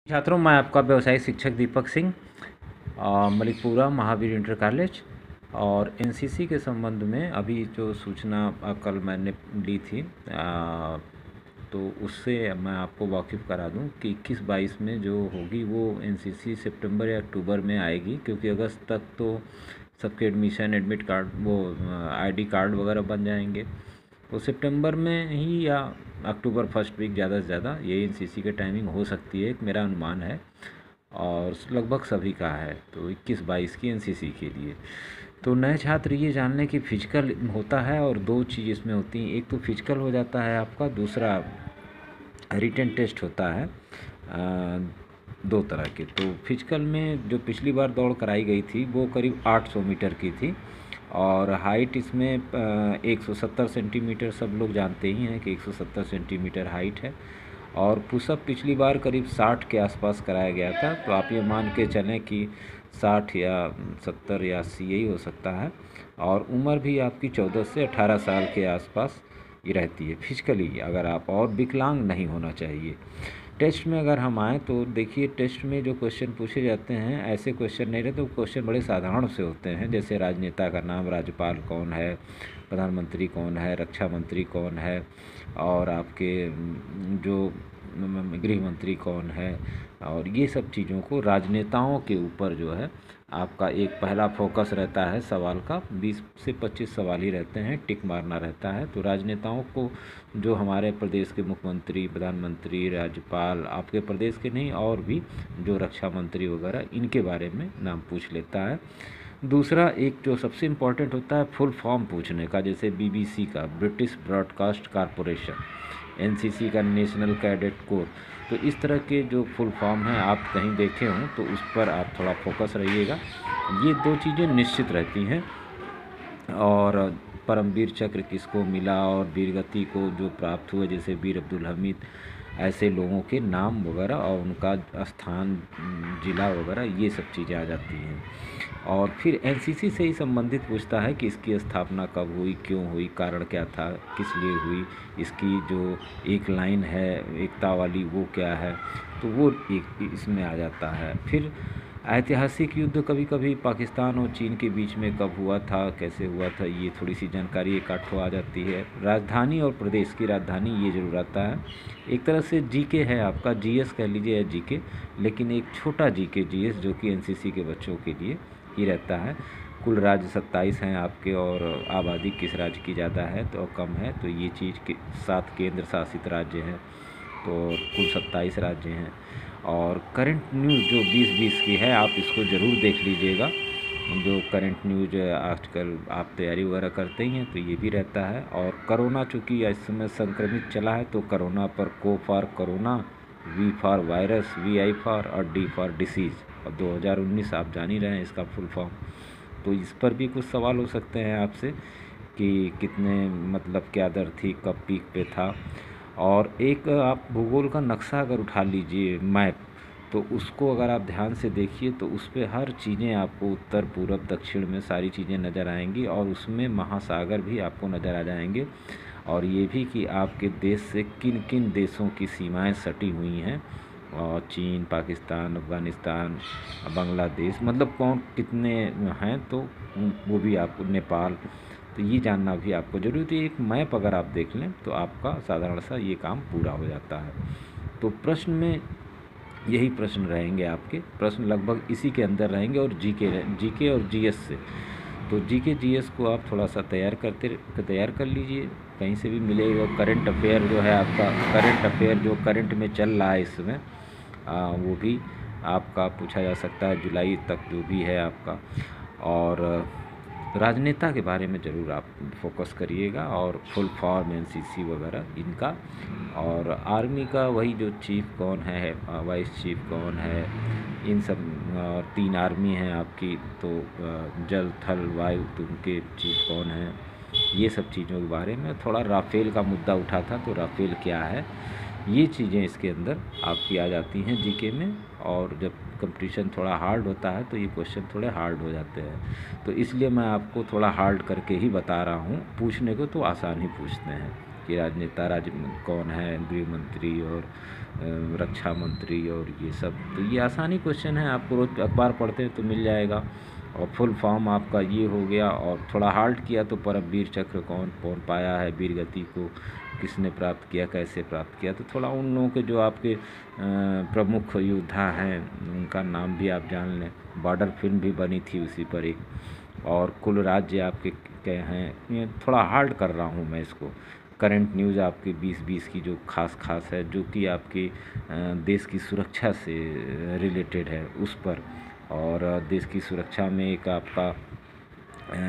छात्रों, मैं आपका व्यवसायिक शिक्षक दीपक सिंह, मलिकपुरा महावीर इंटर कॉलेज। और एनसीसी के संबंध में अभी जो सूचना कल मैंने ली थी, तो उससे मैं आपको वाकिफ़ करा दूं कि 21-22 में जो होगी वो एनसीसी सितंबर या अक्टूबर में आएगी, क्योंकि अगस्त तक तो सबके एडमिशन, एडमिट कार्ड, वो आईडी कार्ड वगैरह बन जाएंगे। तो सितंबर में ही या अक्टूबर फर्स्ट वीक ज़्यादा से ज़्यादा ये एनसीसी की टाइमिंग हो सकती है, एक मेरा अनुमान है और लगभग सभी का है। तो 21-22 की एनसीसी के लिए तो नए छात्र ये जान लें कि फिजिकल होता है और दो चीज़ इसमें होती हैं। एक तो फिजिकल हो जाता है आपका, दूसरा रिटन टेस्ट होता है। दो तरह के। तो फिजिकल में जो पिछली बार दौड़ कराई गई थी वो करीब 800 मीटर की थी और हाइट इसमें 170 सेंटीमीटर, सब लोग जानते ही हैं कि 170 सेंटीमीटर हाइट है। और पुशअप पिछली बार करीब 60 के आसपास कराया गया था, तो आप ये मान के चलें कि 60 या 70 या 80 यही हो सकता है। और उम्र भी आपकी 14 से 18 साल के आसपास ये रहती है फिजिकली, अगर आप, और विकलांग नहीं होना चाहिए। टेस्ट में अगर हम आएँ तो देखिए, टेस्ट में जो क्वेश्चन पूछे जाते हैं ऐसे क्वेश्चन नहीं रहते, वो क्वेश्चन बड़े साधारण से होते हैं। जैसे राजनेता का नाम, राज्यपाल कौन है, प्रधानमंत्री कौन है, रक्षा मंत्री कौन है, और आपके जो गृह मंत्री कौन है, और ये सब चीज़ों को राजनेताओं के ऊपर जो है आपका एक पहला फोकस रहता है सवाल का। 20 से 25 सवाल ही रहते हैं, टिक मारना रहता है। तो राजनेताओं को, जो हमारे प्रदेश के मुख्यमंत्री, प्रधानमंत्री, राज्यपाल, आपके प्रदेश के नहीं और भी जो रक्षा मंत्री वगैरह, इनके बारे में नाम पूछ लेता है। दूसरा एक जो सबसे इम्पोर्टेंट होता है फुल फॉर्म पूछने का, जैसे बीबीसी का ब्रिटिश ब्रॉडकास्ट कॉरपोरेशन, एनसीसी का नेशनल कैडेट कोर। तो इस तरह के जो फुल फॉर्म हैं आप कहीं देखे हों तो उस पर आप थोड़ा फोकस रहिएगा। ये दो चीज़ें निश्चित रहती हैं। और परमवीर चक्र किसको मिला और वीरगति को जो प्राप्त हुए, जैसे वीर अब्दुल हमीद, ऐसे लोगों के नाम वगैरह और उनका स्थान, जिला वगैरह, ये सब चीज़ें आ जाती हैं। और फिर एनसीसी से ही संबंधित पूछता है कि इसकी स्थापना कब हुई, क्यों हुई, कारण क्या था, किस लिए हुई, इसकी जो एक लाइन है एकता वाली वो क्या है, तो वो एक इसमें आ जाता है। फिर ऐतिहासिक युद्ध कभी कभी पाकिस्तान और चीन के बीच में कब हुआ था, कैसे हुआ था, ये थोड़ी सी जानकारी एक आठ आ जाती है। राजधानी और प्रदेश की राजधानी ये जरूर आता है। एक तरह से जीके है आपका, जीएस कह लीजिए या जीके, लेकिन एक छोटा जीके जीएस जो कि एनसीसी के बच्चों के लिए ही रहता है। कुल राज्य 27 हैं आपके, और आबादी किस राज्य की ज़्यादा है तो कम है, तो ये चीज़ के 7 केंद्र शासित राज्य हैं, तो कुल 27 राज्य हैं। और करंट न्यूज़ जो 2020 की है, आप इसको ज़रूर देख लीजिएगा। जो करंट न्यूज़ आजकल आप तैयारी वगैरह करते ही हैं तो ये भी रहता है। और कोरोना चूँकि इस समय संक्रमित चला है, तो कोरोना पर CO for corona, V for virus, V I for, और डी फॉर डिसीज़, और 2019 आप जान ही रहे हैं इसका फुल फॉर्म। तो इस पर भी कुछ सवाल हो सकते हैं आपसे कि कितने, मतलब क्या दर थी, कब पीक पे था। और एक आप भूगोल का नक्शा अगर उठा लीजिए, मैप, तो उसको अगर आप ध्यान से देखिए तो उस पर हर चीज़ें आपको उत्तर, पूरब, दक्षिण में सारी चीज़ें नज़र आएंगी, और उसमें महासागर भी आपको नज़र आ जाएंगे। और ये भी कि आपके देश से किन किन देशों की सीमाएं सटी हुई हैं, और चीन, पाकिस्तान, अफ़गानिस्तान, बांग्लादेश, मतलब कौन कितने हैं, तो वो भी आपको, नेपाल, तो ये जानना भी आपको ज़रूरी है। एक मैप अगर आप देख लें तो आपका साधारण सा ये काम पूरा हो जाता है। तो प्रश्न में यही प्रश्न रहेंगे आपके, प्रश्न लगभग इसी के अंदर रहेंगे, और जीके और जीएस से। तो जीके जीएस को आप थोड़ा सा तैयार कर लीजिए, कहीं से भी मिलेगा। करंट अफेयर जो है आपका, करंट अफेयर जो करंट में चल रहा है इस समय, वो भी आपका पूछा जा सकता है, जुलाई तक जो भी है आपका। और राजनेता के बारे में ज़रूर आप फोकस करिएगा, और फुल फॉर्म, एनसीसी वगैरह इनका। और आर्मी का वही जो चीफ़ कौन है, वाइस चीफ़ कौन है, इन सब, 3 आर्मी हैं आपकी, तो जल, थल, वायु, तो उनके चीफ़ कौन हैं, ये सब चीज़ों के बारे में। थोड़ा राफेल का मुद्दा उठा था, तो राफेल क्या है, ये चीज़ें इसके अंदर आपकी आ जाती हैं जीके में। और जब कंपटीशन थोड़ा हार्ड होता है तो ये क्वेश्चन थोड़े हार्ड हो जाते हैं, तो इसलिए मैं आपको थोड़ा हार्ड करके ही बता रहा हूँ। पूछने को तो आसान ही पूछते हैं। कि राजनेता कौन है, गृह मंत्री और रक्षा मंत्री और ये सब। तो ये आसानी क्वेश्चन है, आपको रोज़ अखबार पढ़ते हैं तो मिल जाएगा। और फुल फॉर्म आपका ये हो गया। और थोड़ा हार्ड किया तो परमवीर चक्र कौन कौन पाया है, वीर गति को किसने प्राप्त किया, कैसे प्राप्त किया। तो थोड़ा उन लोगों के जो आपके प्रमुख योद्धा हैं उनका नाम भी आप जान लें। बॉर्डर फिल्म भी बनी थी उसी पर एक। और कुल राज्य आपके क्या हैं, ये थोड़ा हार्ड कर रहा हूँ मैं इसको। करंट न्यूज़ आपकी 2020 की जो खास है, जो कि आपकी देश की सुरक्षा से रिलेटेड है उस पर। और देश की सुरक्षा में एक आपका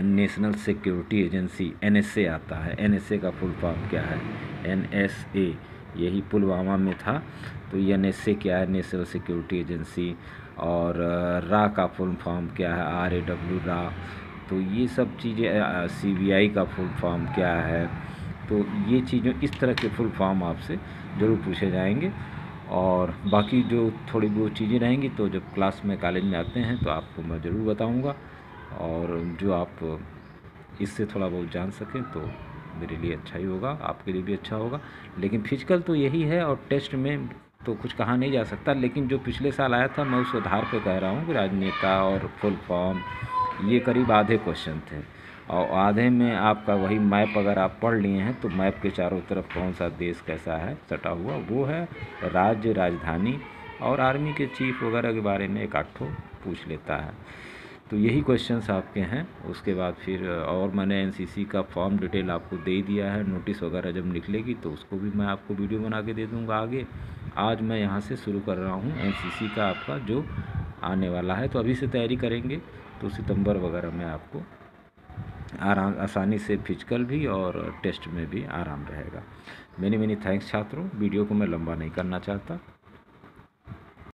नेशनल सिक्योरिटी एजेंसी NSA आता है। NSA का फुल फॉर्म क्या है, NSA, यही पुलवामा में था। तो ये NSA क्या है, नेशनल सिक्योरिटी एजेंसी। और रा का फुल फॉर्म क्या है, RAW, रा। तो ये सब चीज़ें, CBI का फुल फॉर्म क्या है। तो ये चीज़ें, इस तरह के फुल फॉर्म आपसे ज़रूर पूछे जाएंगे। और बाकी जो थोड़ी बहुत चीज़ें रहेंगी तो जब क्लास में कॉलेज में आते हैं तो आपको मैं ज़रूर बताऊंगा। और जो आप इससे थोड़ा बहुत जान सकें तो मेरे लिए अच्छा ही होगा, आपके लिए भी अच्छा होगा। लेकिन फिजिकल तो यही है, और टेस्ट में तो कुछ कहा नहीं जा सकता। लेकिन जो पिछले साल आया था मैं उस आधार पे कह रहा हूँ कि राजनेता और फुल फॉर्म ये करीब आधे क्वेश्चन थे। और आधे में आपका वही मैप अगर आप पढ़ लिए हैं तो मैप के चारों तरफ कौन सा देश कैसा है सटा हुआ, वो है राज्य, राजधानी। और आर्मी के चीफ वगैरह के बारे में एक आध ठो पूछ लेता है। तो यही क्वेश्चंस आपके हैं। उसके बाद फिर और मैंने NCC का फॉर्म डिटेल आपको दे दिया है। नोटिस वगैरह जब निकलेगी तो उसको भी मैं आपको वीडियो बना के दे दूँगा आगे। आज मैं यहाँ से शुरू कर रहा हूँ NCC का आपका जो आने वाला है। तो अभी से तैयारी करेंगे तो सितंबर वगैरह में आपको आसानी से फिजिकल भी और टेस्ट में भी आराम रहेगा। मेनी थैंक्स छात्रों। वीडियो को मैं लंबा नहीं करना चाहता।